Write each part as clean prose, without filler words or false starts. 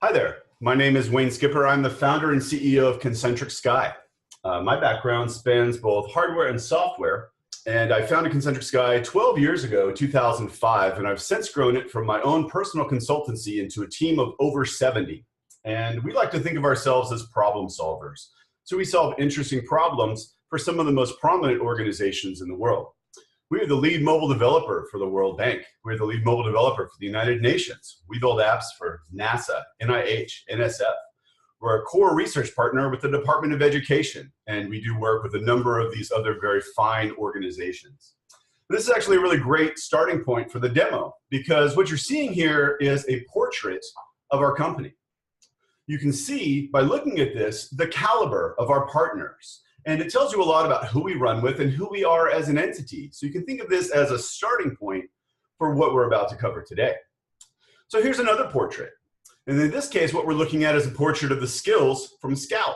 Hi there. My name is Wayne Skipper. I'm the founder and CEO of Concentric Sky. My background spans both hardware and software, and I founded Concentric Sky 12 years ago, 2005, and I've since grown it from my own personal consultancy into a team of over 70. And we like to think of ourselves as problem solvers. So we solve interesting problems for some of the most prominent organizations in the world. We are the lead mobile developer for the World Bank. We're the lead mobile developer for the United Nations. We build apps for NASA, NIH, NSF. We're a core research partner with the Department of Education, and we do work with a number of these other very fine organizations. This is actually a really great starting point for the demo, because what you're seeing here is a portrait of our company. You can see, by looking at this, the caliber of our partners. And it tells you a lot about who we run with and who we are as an entity. So you can think of this as a starting point for what we're about to cover today. So here's another portrait. And in this case, what we're looking at is a portrait of the skills from Scout.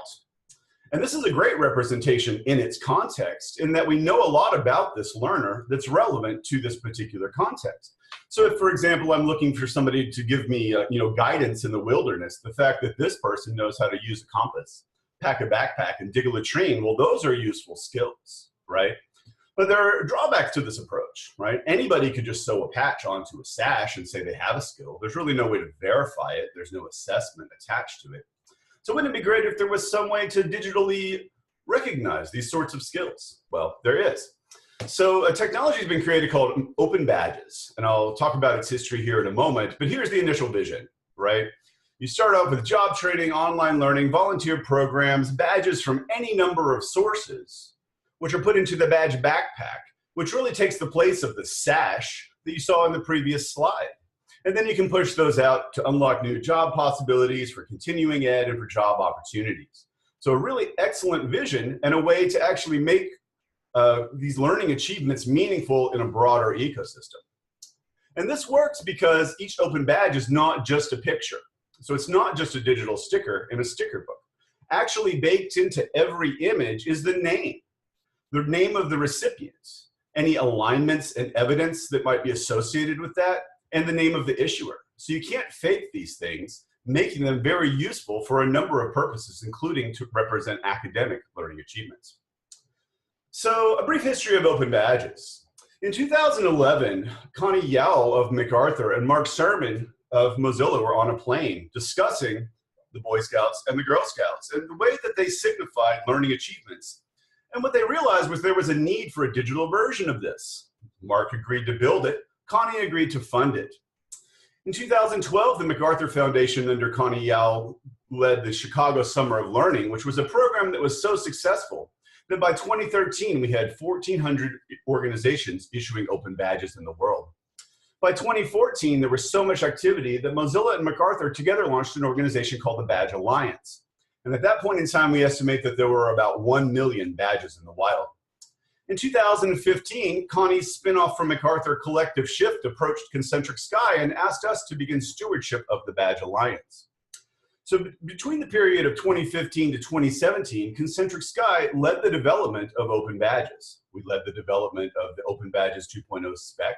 And this is a great representation in its context, in that we know a lot about this learner that's relevant to this particular context. So if, for example, I'm looking for somebody to give me guidance in the wilderness, the fact that this person knows how to use a compass, pack a backpack, and dig a latrine, well, those are useful skills, right? But there are drawbacks to this approach, right? Anybody could just sew a patch onto a sash and say they have a skill. There's really no way to verify it. There's no assessment attached to it. So wouldn't it be great if there was some way to digitally recognize these sorts of skills? Well, there is. So a technology has been created called Open Badges, and I'll talk about its history here in a moment, but here's the initial vision, right? You start off with job training, online learning, volunteer programs, badges from any number of sources, which are put into the badge backpack, which really takes the place of the sash that you saw in the previous slide. And then you can push those out to unlock new job possibilities for continuing ed and for job opportunities. So a really excellent vision and a way to actually make these learning achievements meaningful in a broader ecosystem. And this works because each open badge is not just a picture. So it's not just a digital sticker in a sticker book. Actually baked into every image is the name of the recipient, any alignments and evidence that might be associated with that, and the name of the issuer. So you can't fake these things, making them very useful for a number of purposes, including to represent academic learning achievements. So a brief history of open badges. In 2011, Connie Yao of MacArthur and Mark Sermon of Mozilla were on a plane discussing the Boy Scouts and the Girl Scouts and the way that they signified learning achievements. And what they realized was there was a need for a digital version of this. Mark agreed to build it. Connie agreed to fund it. In 2012, the MacArthur Foundation under Connie Yao led the Chicago Summer of Learning, which was a program that was so successful that by 2013, we had 1,400 organizations issuing open badges in the world. By 2014, there was so much activity that Mozilla and MacArthur together launched an organization called the Badge Alliance. And at that point in time, we estimate that there were about 1 million badges in the wild. In 2015, Connie's spinoff from MacArthur, Collective Shift, approached Concentric Sky and asked us to begin stewardship of the Badge Alliance. So between the period of 2015 to 2017, Concentric Sky led the development of open badges. We led the development of the Open Badges 2.0 spec.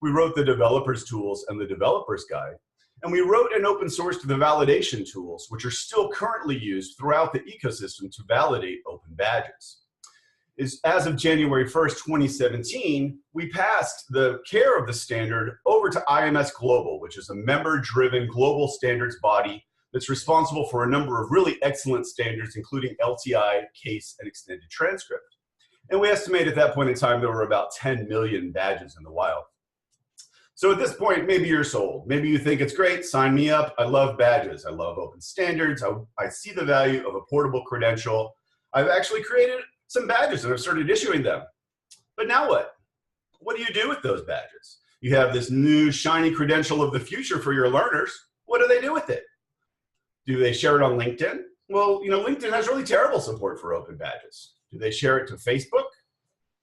We wrote the developers tools and the developers guide, and we wrote and open sourced the validation tools, which are still currently used throughout the ecosystem to validate open badges. As of January 1st, 2017, we passed the care of the standard over to IMS Global, which is a member-driven global standards body that's responsible for a number of really excellent standards, including LTI, case, and extended transcript. And we estimate at that point in time there were about 10 million badges in the wild. So at this point, maybe you're sold. Maybe you think it's great, sign me up. I love badges. I love open standards. I see the value of a portable credential. I've actually created some badges and I've started issuing them. But now what? What do you do with those badges? You have this new shiny credential of the future for your learners. What do they do with it? Do they share it on LinkedIn? Well, LinkedIn has really terrible support for open badges. Do they share it to Facebook?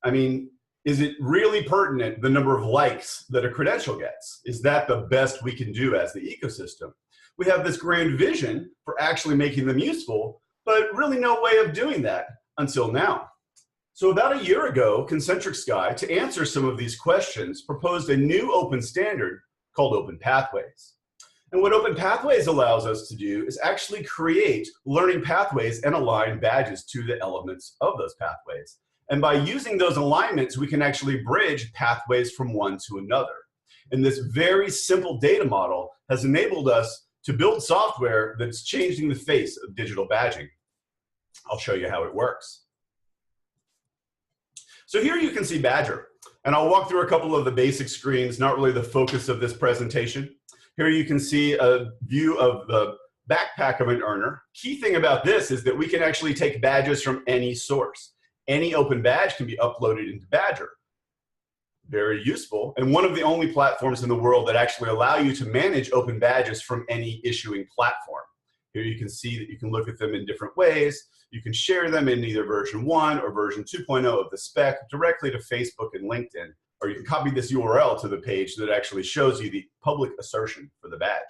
I mean, is it really pertinent, the number of likes that a credential gets? Is that the best we can do as the ecosystem? We have this grand vision for actually making them useful, but really no way of doing that until now. So about a year ago, Concentric Sky, to answer some of these questions, proposed a new open standard called Open Pathways. And what Open Pathways allows us to do is actually create learning pathways and align badges to the elements of those pathways. And by using those alignments, we can actually bridge pathways from one to another. And this very simple data model has enabled us to build software that's changing the face of digital badging. I'll show you how it works. So here you can see Badgr, and I'll walk through a couple of the basic screens, not really the focus of this presentation. Here you can see a view of the backpack of an earner. Key thing about this is that we can actually take badges from any source. Any open badge can be uploaded into Badgr. Very useful, and one of the only platforms in the world that actually allow you to manage open badges from any issuing platform. Here you can see that you can look at them in different ways. You can share them in either version 1 or version 2.0 of the spec directly to Facebook and LinkedIn, or you can copy this URL to the page that actually shows you the public assertion for the badge.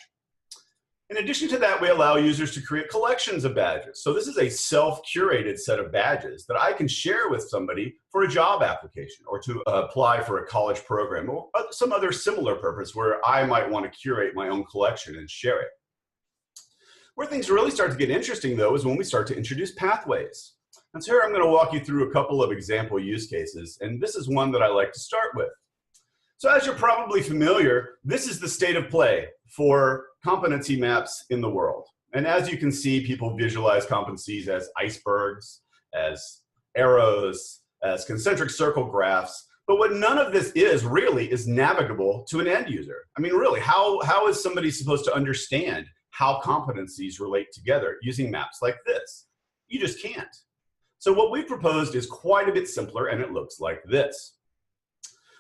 In addition to that, we allow users to create collections of badges. So this is a self-curated set of badges that I can share with somebody for a job application or to apply for a college program or some other similar purpose where I might want to curate my own collection and share it. Where things really start to get interesting, though, is when we start to introduce pathways. And so here I'm going to walk you through a couple of example use cases, and this is one that I like to start with. So as you're probably familiar, this is the state of play for competency maps in the world. And as you can see, people visualize competencies as icebergs, as arrows, as concentric circle graphs. But what none of this is really is navigable to an end user. I mean, really, how is somebody supposed to understand how competencies relate together using maps like this? You just can't. So what we've proposed is quite a bit simpler, and it looks like this.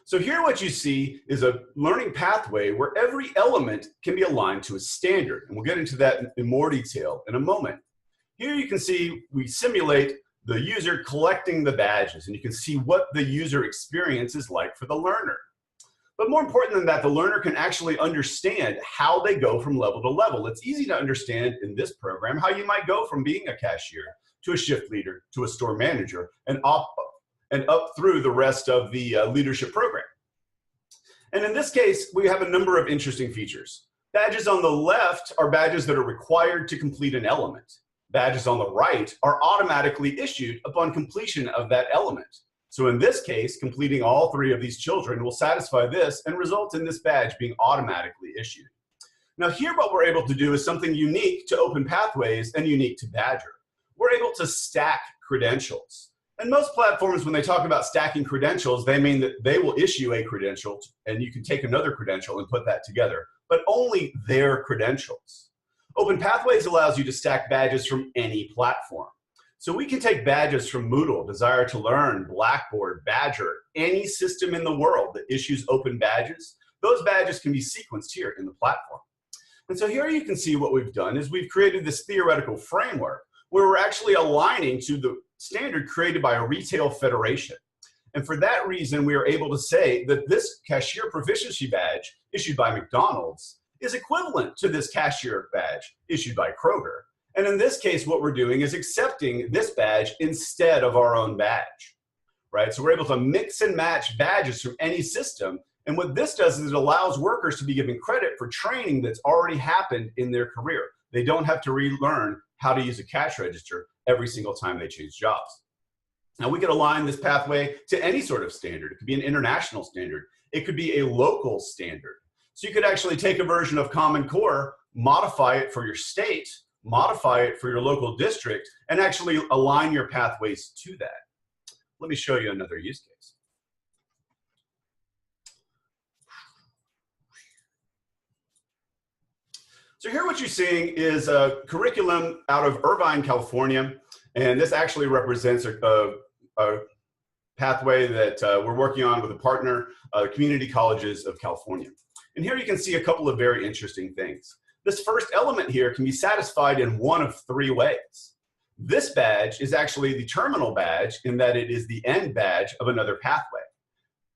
So here what you see is a learning pathway where every element can be aligned to a standard. And we'll get into that in more detail in a moment. Here you can see we simulate the user collecting the badges, and you can see what the user experience is like for the learner. But more important than that, the learner can actually understand how they go from level to level. It's easy to understand in this program how you might go from being a cashier to a shift leader to a store manager and up through the rest of the leadership program. And in this case, we have a number of interesting features. Badges on the left are badges that are required to complete an element. Badges on the right are automatically issued upon completion of that element. So in this case, completing all 3 of these children will satisfy this and result in this badge being automatically issued. Now here what we're able to do is something unique to Open Pathways and unique to Badgr. We're able to stack credentials. And most platforms, when they talk about stacking credentials, they mean that they will issue a credential and you can take another credential and put that together, but only their credentials. Open Pathways allows you to stack badges from any platform. So we can take badges from Moodle, Desire to Learn, Blackboard, Badgr, any system in the world that issues open badges. Those badges can be sequenced here in the platform. And so here you can see what we've done is we've created this theoretical framework where we're actually aligning to the standard created by a retail federation. And for that reason, we are able to say that this cashier proficiency badge issued by McDonald's is equivalent to this cashier badge issued by Kroger. And in this case, what we're doing is accepting this badge instead of our own badge, right? So we're able to mix and match badges from any system. And what this does is it allows workers to be given credit for training that's already happened in their career. They don't have to relearn how to use a cash register every single time they change jobs. Now we could align this pathway to any sort of standard. It could be an international standard. It could be a local standard. So you could actually take a version of Common Core, modify it for your state, modify it for your local district, and actually align your pathways to that. Let me show you another use case. So here what you're seeing is a curriculum out of Irvine, California, and this actually represents a pathway that we're working on with a partner, Community Colleges of California. And here you can see a couple of very interesting things. This first element here can be satisfied in one of 3 ways. This badge is actually the terminal badge in that it is the end badge of another pathway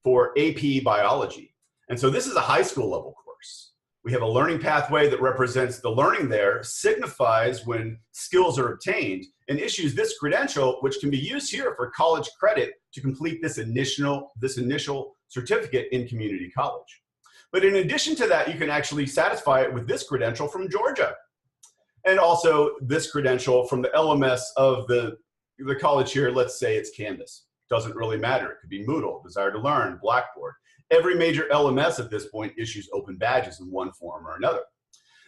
for AP Biology. And so this is a high school level course. We have a learning pathway that represents the learning there, signifies when skills are obtained, and issues this credential, which can be used here for college credit to complete this initial certificate in community college. But in addition to that, you can actually satisfy it with this credential from Georgia. And also this credential from the LMS of the college here. Let's say it's Canvas. Doesn't really matter. It could be Moodle, Desire to Learn, Blackboard. Every major LMS at this point issues open badges in one form or another.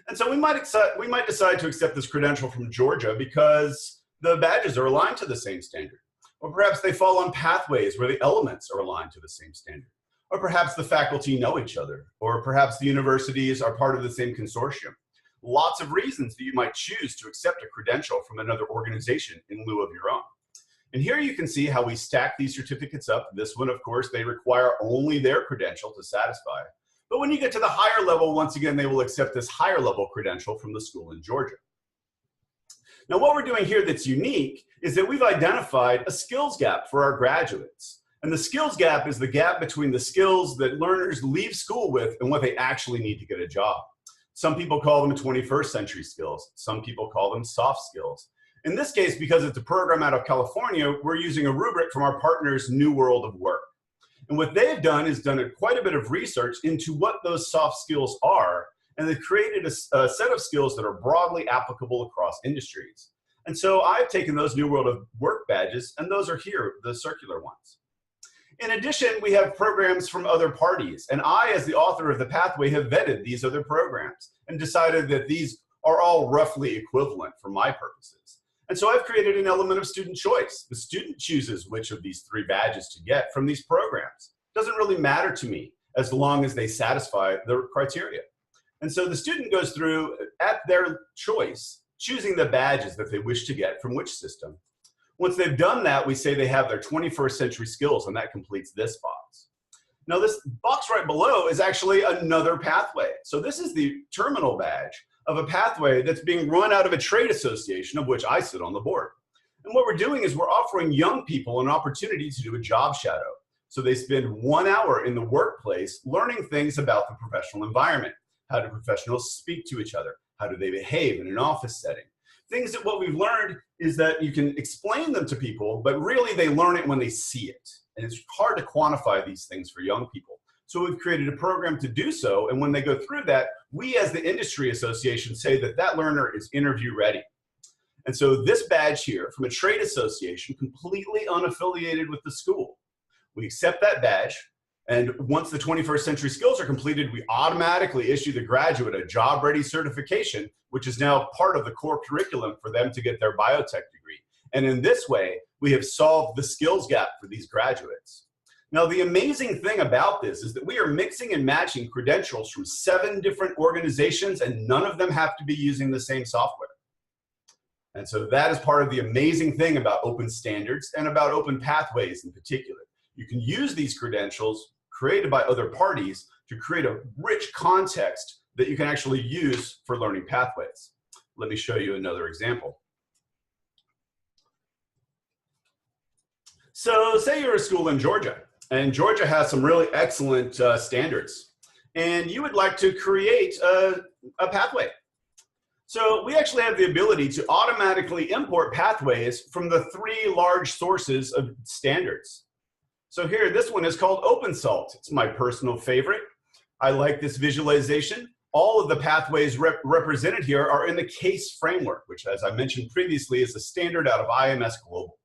And so we might decide to accept this credential from Georgia because the badges are aligned to the same standard. Or perhaps they fall on pathways where the elements are aligned to the same standard. Or perhaps the faculty know each other. Or perhaps the universities are part of the same consortium. Lots of reasons that you might choose to accept a credential from another organization in lieu of your own. And here you can see how we stack these certificates up. This one, of course, they require only their credential to satisfy. But when you get to the higher level, once again, they will accept this higher level credential from the school in Georgia. Now, what we're doing here that's unique is that we've identified a skills gap for our graduates. And the skills gap is the gap between the skills that learners leave school with and what they actually need to get a job. Some people call them 21st century skills. Some people call them soft skills. In this case, because it's a program out of California, we're using a rubric from our partners' New World of Work. And what they've done is done quite a bit of research into what those soft skills are, and they've created a set of skills that are broadly applicable across industries. And so I've taken those New World of Work badges, and those are here, the circular ones. In addition, we have programs from other parties, and I, as the author of the pathway, have vetted these other programs and decided that these are all roughly equivalent for my purposes. And so I've created an element of student choice. The student chooses which of these 3 badges to get from these programs. It doesn't really matter to me as long as they satisfy the criteria. And so the student goes through at their choice, choosing the badges that they wish to get from which system. Once they've done that, we say they have their 21st century skills, and that completes this box. Now this box right below is actually another pathway. So this is the terminal badge of a pathway that's being run out of a trade association of which I sit on the board. And what we're doing is we're offering young people an opportunity to do a job shadow. So they spend 1 hour in the workplace learning things about the professional environment. How do professionals speak to each other? How do they behave in an office setting? Things that what we've learned is that you can explain them to people, but really they learn it when they see it. And it's hard to quantify these things for young people. So we've created a program to do so. And when they go through that, we as the industry association say that that learner is interview ready. And so this badge here from a trade association, completely unaffiliated with the school, we accept that badge. And once the 21st century skills are completed, we automatically issue the graduate a job ready certification, which is now part of the core curriculum for them to get their biotech degree. And in this way, we have solved the skills gap for these graduates. Now, the amazing thing about this is that we are mixing and matching credentials from 7 different organizations, and none of them have to be using the same software. And so that is part of the amazing thing about open standards and about open pathways in particular. You can use these credentials created by other parties to create a rich context that you can actually use for learning pathways. Let me show you another example. So say you're a school in Georgia, and Georgia has some really excellent standards, and you would like to create a pathway. So we actually have the ability to automatically import pathways from the 3 large sources of standards. So here, this one is called OpenSalt. It's my personal favorite. I like this visualization. All of the pathways represented here are in the CASE framework, which, as I mentioned previously, is a standard out of IMS Global.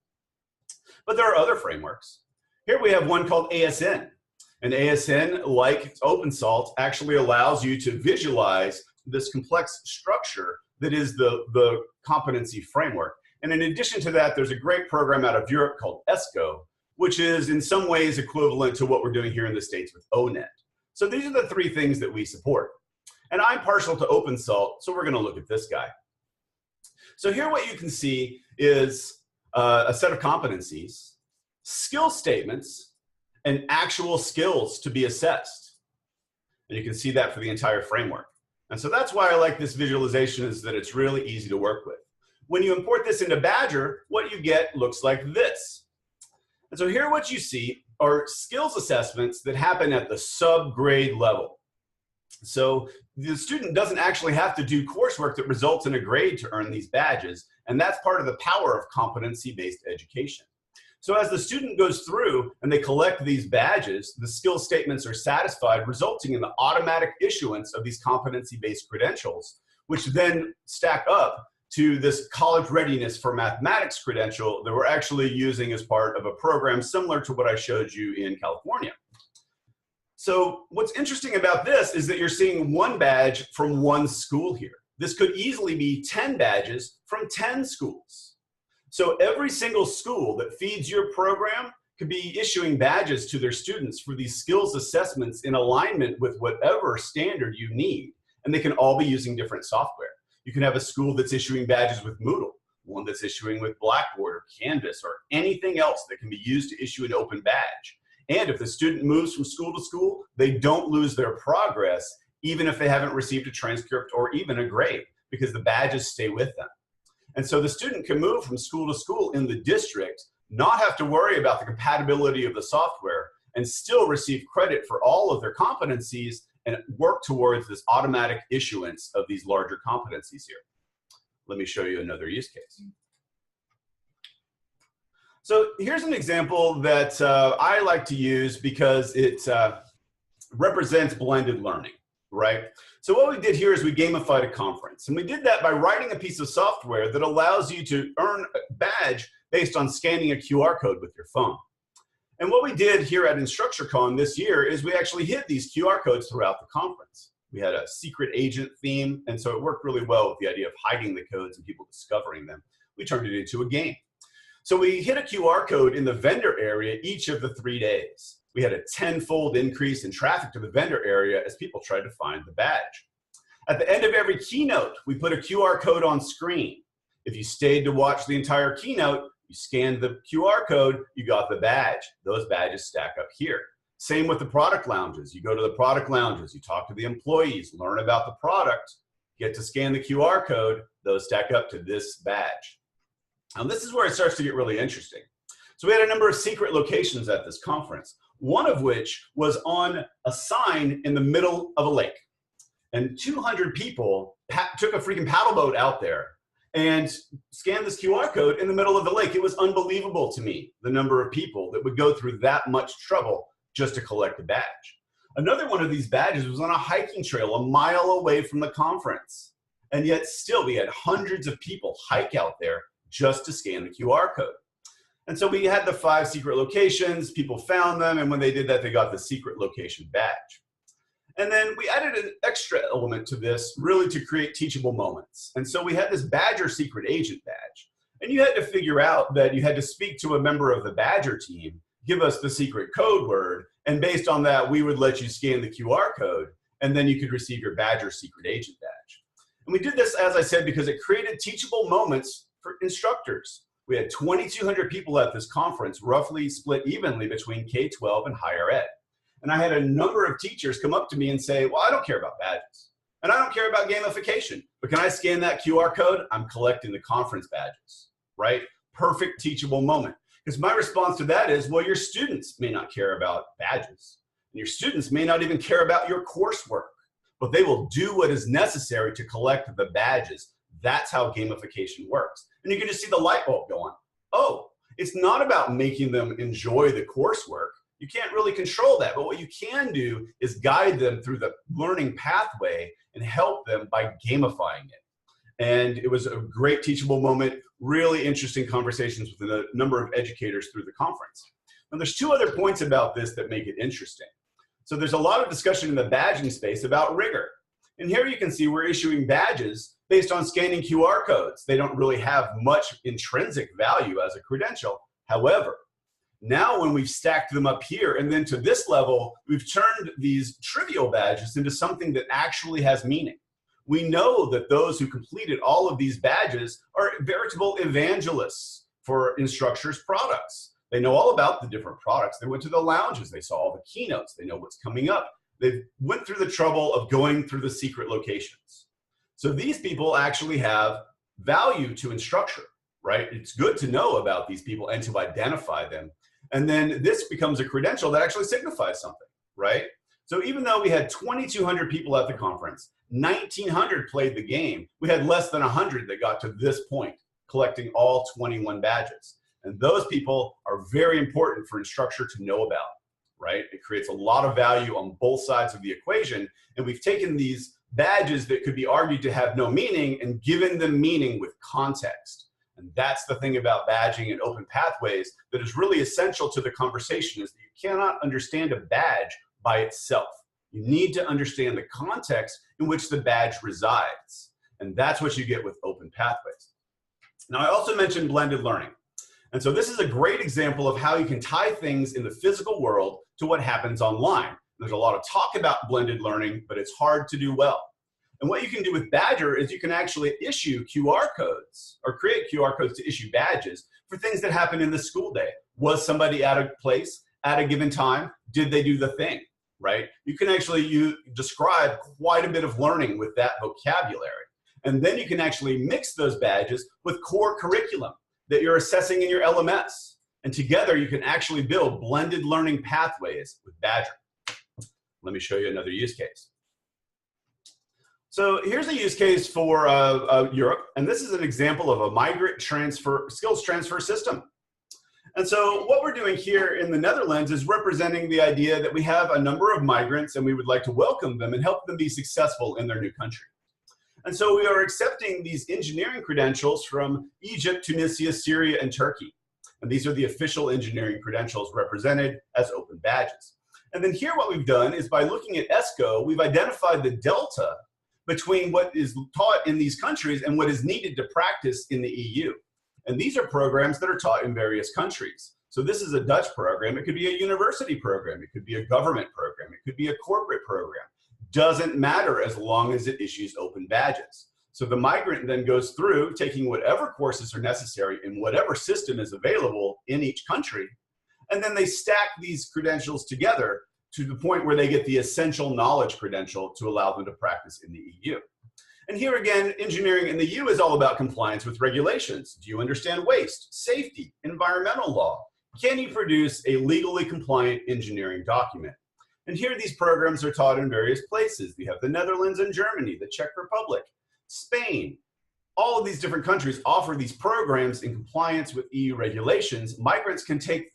But there are other frameworks. Here we have one called ASN. And ASN, like OpenSalt, actually allows you to visualize this complex structure that is the competency framework. And in addition to that, there's a great program out of Europe called ESCO, which is in some ways equivalent to what we're doing here in the States with ONET. So these are the 3 things that we support. And I'm partial to OpenSalt, so we're going to look at this guy. So here what you can see is a set of competencies, skill statements, and actual skills to be assessed. And you can see that for the entire framework. And so that's why I like this visualization, is that it's really easy to work with. When you import this into Badgr, what you get looks like this. And so here what you see are skills assessments that happen at the subgrade level. So the student doesn't actually have to do coursework that results in a grade to earn these badges, and that's part of the power of competency-based education. So as the student goes through and they collect these badges, the skill statements are satisfied, resulting in the automatic issuance of these competency-based credentials, which then stack up to this college readiness for mathematics credential that we're actually using as part of a program similar to what I showed you in California. So what's interesting about this is that you're seeing one badge from one school here. This could easily be 10 badges from 10 schools. So every single school that feeds your program could be issuing badges to their students for these skills assessments in alignment with whatever standard you need. And they can all be using different software. You can have a school that's issuing badges with Moodle, one that's issuing with Blackboard or Canvas or anything else that can be used to issue an open badge. And if the student moves from school to school, they don't lose their progress, even if they haven't received a transcript or even a grade, because the badges stay with them. And so the student can move from school to school in the district, not have to worry about the compatibility of the software, and still receive credit for all of their competencies and work towards this automatic issuance of these larger competencies here. Let me show you another use case. So here's an example that I like to use because it represents blended learning, right? So what we did here is we gamified a conference, and we did that by writing a piece of software that allows you to earn a badge based on scanning a QR code with your phone. And what we did here at InstructureCon this year is we actually hid these QR codes throughout the conference. We had a secret agent theme, and so it worked really well with the idea of hiding the codes and people discovering them. We turned it into a game. So we hit a QR code in the vendor area each of the 3 days. We had a 10-fold increase in traffic to the vendor area as people tried to find the badge. At the end of every keynote, we put a QR code on screen. If you stayed to watch the entire keynote, you scanned the QR code, you got the badge. Those badges stack up here. Same with the product lounges. You go to the product lounges, you talk to the employees, learn about the product, get to scan the QR code, those stack up to this badge. Now this is where it starts to get really interesting. So we had a number of secret locations at this conference, one of which was on a sign in the middle of a lake. And 200 people took a freaking paddle boat out there and scanned this QR code in the middle of the lake. It was unbelievable to me, the number of people that would go through that much trouble just to collect a badge. Another one of these badges was on a hiking trail a mile away from the conference. And yet still we had hundreds of people hike out there just to scan the QR code. And so we had the 5 secret locations, people found them, and when they did that, they got the secret location badge. And then we added an extra element to this, really to create teachable moments. And so we had this Badgr secret agent badge. And you had to figure out that you had to speak to a member of the Badgr team, give us the secret code word, and based on that, we would let you scan the QR code, and then you could receive your Badgr secret agent badge. And we did this, as I said, because it created teachable moments for instructors. We had 2,200 people at this conference, roughly split evenly between K-12 and higher ed. And I had a number of teachers come up to me and say, well, I don't care about badges, and I don't care about gamification, but can I scan that QR code? I'm collecting the conference badges, right? Perfect teachable moment. Because my response to that is, well, your students may not care about badges, and your students may not even care about your coursework, but they will do what is necessary to collect the badges. That's how gamification works. And you can just see the light bulb go on. Oh, it's not about making them enjoy the coursework. You can't really control that, but what you can do is guide them through the learning pathway and help them by gamifying it. And it was a great teachable moment, really interesting conversations with a number of educators through the conference. And there's 2 other points about this that make it interesting. So there's a lot of discussion in the badging space about rigor. And here you can see we're issuing badges based on scanning QR codes. They don't really have much intrinsic value as a credential. However, now when we've stacked them up here and then to this level, we've turned these trivial badges into something that actually has meaning. We know that those who completed all of these badges are veritable evangelists for Instructure's products. They know all about the different products. They went to the lounges. They saw all the keynotes. They know what's coming up. They went through the trouble of going through the secret locations. So these people actually have value to Instructure, right? It's good to know about these people and to identify them. And then this becomes a credential that actually signifies something, right? So even though we had 2,200 people at the conference, 1,900 played the game, we had less than 100 that got to this point, collecting all 21 badges. And those people are very important for instructor to know about, right? It creates a lot of value on both sides of the equation. And we've taken these badges that could be argued to have no meaning and given them meaning with context. And that's the thing about badging and open pathways that is really essential to the conversation, is that you cannot understand a badge by itself. You need to understand the context in which the badge resides. And that's what you get with open pathways. Now, I also mentioned blended learning. And so this is a great example of how you can tie things in the physical world to what happens online. There's a lot of talk about blended learning, but it's hard to do well. And what you can do with Badgr is you can actually issue QR codes or create QR codes to issue badges for things that happen in the school day. Was somebody at a place at a given time? Did they do the thing, right? You can actually describe quite a bit of learning with that vocabulary. And then you can actually mix those badges with core curriculum that you're assessing in your LMS. And together you can actually build blended learning pathways with Badgr. Let me show you another use case. So here's a use case for Europe, and this is an example of a migrant skills transfer system. And so what we're doing here in the Netherlands is representing the idea that we have a number of migrants and we would like to welcome them and help them be successful in their new country. And so we are accepting these engineering credentials from Egypt, Tunisia, Syria, and Turkey. And these are the official engineering credentials represented as open badges. And then here what we've done is by looking at ESCO, we've identified the delta between what is taught in these countries and what is needed to practice in the EU. And these are programs that are taught in various countries. So this is a Dutch program. It could be a university program. It could be a government program. It could be a corporate program. Doesn't matter as long as it issues open badges. So the migrant then goes through taking whatever courses are necessary in whatever system is available in each country, and then they stack these credentials together to the point where they get the essential knowledge credential to allow them to practice in the EU. And here again, engineering in the EU is all about compliance with regulations. Do you understand waste, safety, environmental law? Can you produce a legally compliant engineering document? And here these programs are taught in various places. We have the Netherlands and Germany, the Czech Republic, Spain. All of these different countries offer these programs in compliance with EU regulations. Migrants can take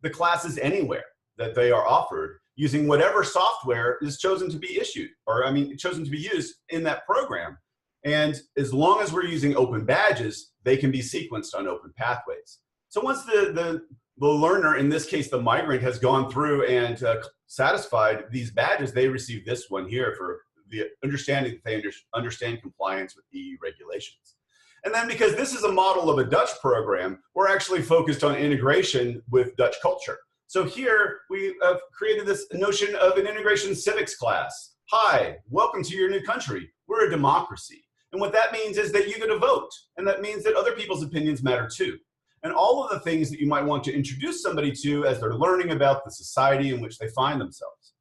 the classes anywhere that they are offered using whatever software is chosen to be issued, or chosen to be used in that program. And as long as we're using open badges, they can be sequenced on open pathways. So once the learner, in this case the migrant, has gone through and satisfied these badges, they receive this one here for the understanding that they understand compliance with EU regulations. And then because this is a model of a Dutch program, we're actually focused on integration with Dutch culture. So here we have created this notion of an integration civics class. Hi, welcome to your new country. We're a democracy. And what that means is that you get a vote. And that means that other people's opinions matter too. And all of the things that you might want to introduce somebody to as they're learning about the society in which they find themselves.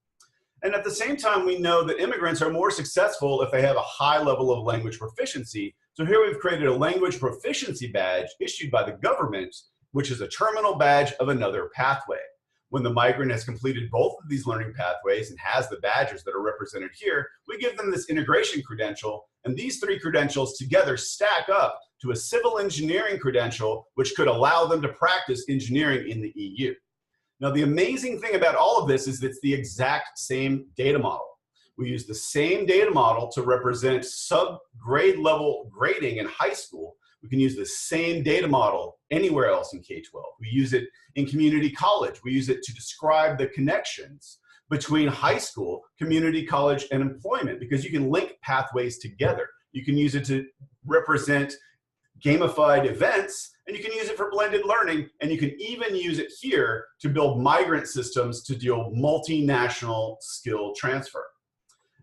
And at the same time, we know that immigrants are more successful if they have a high level of language proficiency. So here we've created a language proficiency badge issued by the government, which is a terminal badge of another pathway. When the migrant has completed both of these learning pathways and has the badges that are represented here, we give them this integration credential, and these three credentials together stack up to a civil engineering credential, which could allow them to practice engineering in the EU. Now, the amazing thing about all of this is it's the exact same data model. We use the same data model to represent sub-grade level grading in high school. We can use the same data model anywhere else in K-12. We use it in community college. We use it to describe the connections between high school, community college, and employment, because you can link pathways together. You can use it to represent gamified events, and you can use it for blended learning, and you can even use it here to build migrant systems to deal multinational skill transfer.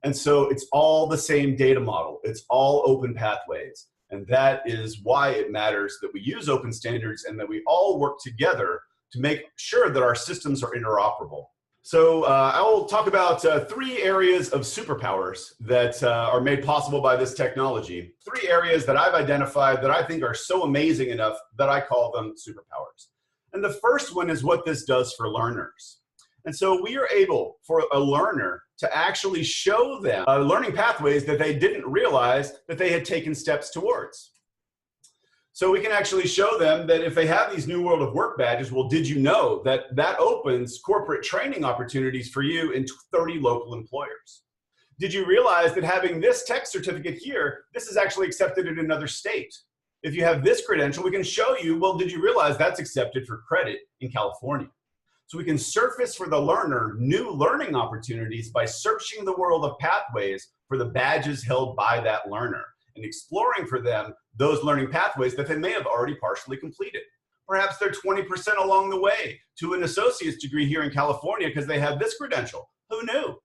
And so it's all the same data model. It's all open pathways. And that is why it matters that we use open standards and that we all work together to make sure that our systems are interoperable. So I will talk about 3 areas of superpowers that are made possible by this technology. 3 areas that I've identified that I think are so amazing enough that I call them superpowers. And the first one is what this does for learners. And so we are able for a learner to actually show them learning pathways that they didn't realize that they had taken steps towards. So we can actually show them that if they have these New World of Work badges, well, did you know that that opens corporate training opportunities for you in 30 local employers? Did you realize that having this tech certificate here, this is actually accepted in another state? If you have this credential, we can show you, well, did you realize that's accepted for credit in California? So we can surface for the learner new learning opportunities by searching the world of pathways for the badges held by that learner and exploring for them those learning pathways that they may have already partially completed. Perhaps they're 20% along the way to an associate's degree here in California because they have this credential. Who knew?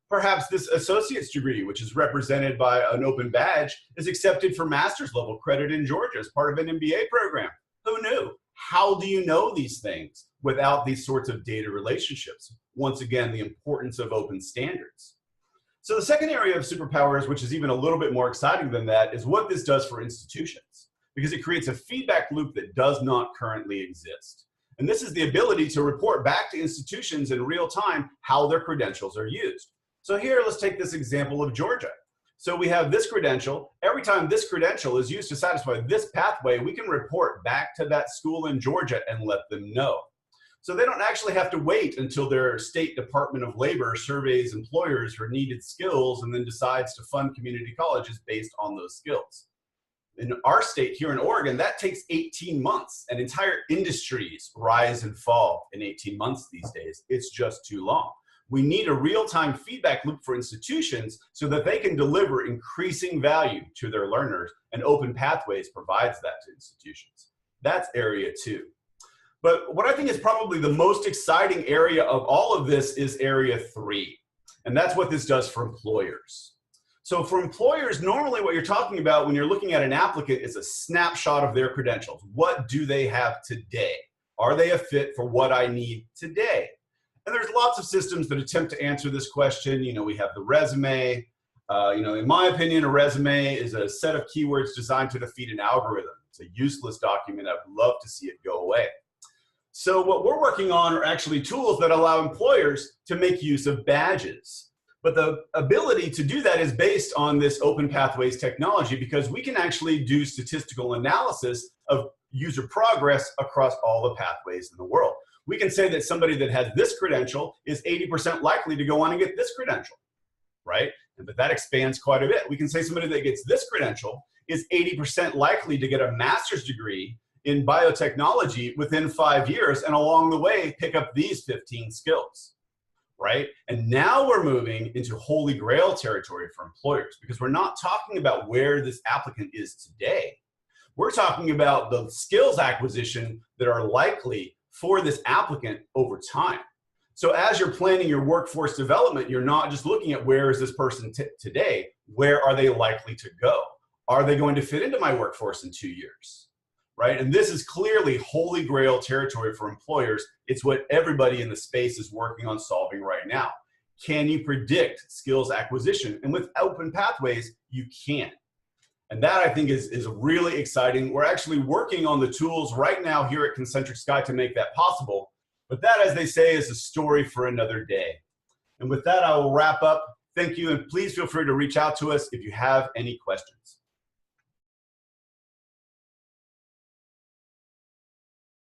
Perhaps this associate's degree, which is represented by an open badge, is accepted for master's level credit in Georgia as part of an MBA program. Who knew? How do you know these things without these sorts of data relationships? Once again, the importance of open standards. So the second area of superpowers, which is even a little bit more exciting than that, is what this does for institutions, because it creates a feedback loop that does not currently exist. And this is the ability to report back to institutions in real time how their credentials are used. So here, let's take this example of Georgia. So we have this credential. Every time this credential is used to satisfy this pathway, we can report back to that school in Georgia and let them know. So they don't actually have to wait until their state Department of Labor surveys employers for needed skills and then decides to fund community colleges based on those skills. In our state here in Oregon, that takes 18 months, and entire industries rise and fall in 18 months these days. It's just too long. We need a real-time feedback loop for institutions so that they can deliver increasing value to their learners, and Open Pathways provides that to institutions. That's area 2. But what I think is probably the most exciting area of all of this is area 3, and that's what this does for employers. So for employers, normally what you're talking about when you're looking at an applicant is a snapshot of their credentials. What do they have today? Are they a fit for what I need today? And there's lots of systems that attempt to answer this question. You know, we have the resume. In my opinion, a resume is a set of keywords designed to defeat an algorithm. It's a useless document. I'd love to see it go away. So what we're working on are actually tools that allow employers to make use of badges. But the ability to do that is based on this Open Pathways technology, because we can actually do statistical analysis of user progress across all the pathways in the world. We can say that somebody that has this credential is 80% likely to go on and get this credential, right? But that expands quite a bit. We can say somebody that gets this credential is 80% likely to get a master's degree in biotechnology within 5 years, and along the way, pick up these 15 skills, right? And now we're moving into holy grail territory for employers, because we're not talking about where this applicant is today. We're talking about the skills acquisition that are likely for this applicant over time. So as you're planning your workforce development, you're not just looking at where is this person today, where are they likely to go? Are they going to fit into my workforce in 2 years, right? And this is clearly holy grail territory for employers. It's what everybody in the space is working on solving right now. Can you predict skills acquisition? And with Open Pathways, you can. And that, I think, is really exciting. We're actually working on the tools right now here at Concentric Sky to make that possible. But that, as they say, is a story for another day. And with that, I will wrap up. Thank you, and please feel free to reach out to us if you have any questions.